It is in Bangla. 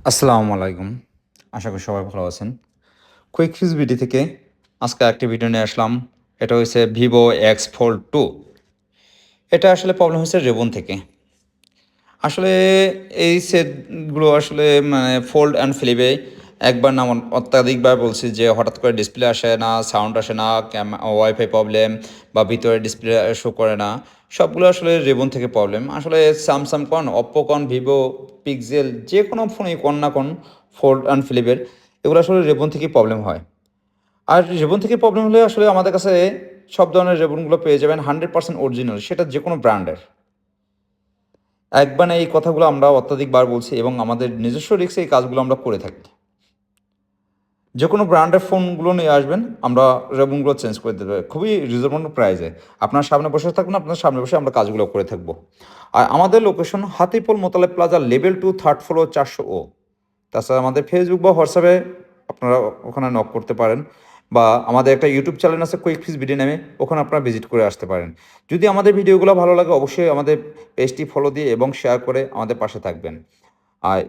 আসসালামু আলাইকুম। আশা করি সবাই ভালো আছেন। কুইক ফিক্স বিডি থেকে আজকে একটি ভিডিও নিয়ে আসলাম। এটা হচ্ছে Vivo X Fold 2। এটা আসলে প্রবলেম হচ্ছে রেবন থেকে। আসলে এই সেটগুলো আসলে মানে ফোল্ড অ্যান্ড ফ্লিপে একবার না অত্যাধিকবার বলছি যে হঠাৎ করে ডিসপ্লে আসে না, সাউন্ড আসে না, ওয়াইফাই প্রবলেম বা ভিতরে ডিসপ্লে শো করে না। সবগুলো আসলে রেবন থেকে প্রবলেম। আসলে স্যামসাং কন, অপ্পো কন, ভিভো, পিক্সেল যে কোনো ফোনই কন না কন ফোল্ড অ্যান্ড ফ্লিপের এগুলো আসলে রেবন থেকেই প্রবলেম হয়। আর রেবন থেকে প্রবলেম হলে আসলে আমাদের কাছে সব ধরনের রেবনগুলো পেয়ে যাবেন 100% অরিজিনাল, সেটা যে কোনো ব্র্যান্ডের। একবার না এই কথাগুলো আমরা অত্যাধিকবার বলছি এবং আমাদের নিজস্ব রিস্কে এই কাজগুলো আমরা করে থাকি। যে কোনো ব্র্যান্ডের ফোনগুলো নিয়ে আসবেন, আমরা রেবনগুলো চেঞ্জ করে দেবো খুবই রিজনেবল প্রাইসে। আপনার সামনে বসে থাকবেন, আপনার সামনে বসে আমরা কাজগুলো করে থাকবো। আর আমাদের location Hatipol Motaleb plaza level 2 third floor 400 ও। তাছাড়া আমাদের ফেসবুক বা হোয়াটসঅ্যাপে আপনারা ওখানে নক করতে পারেন, বা আমাদের একটা ইউটিউব চ্যানেল আছে কুইক ফিক্স ভিডিও নামে, ওখানে আপনারা ভিজিট করে আসতে পারেন। যদি আমাদের ভিডিওগুলো ভালো লাগে অবশ্যই আমাদের পেজটি ফলো দিয়ে এবং শেয়ার করে আমাদের পাশে থাকবেন। আর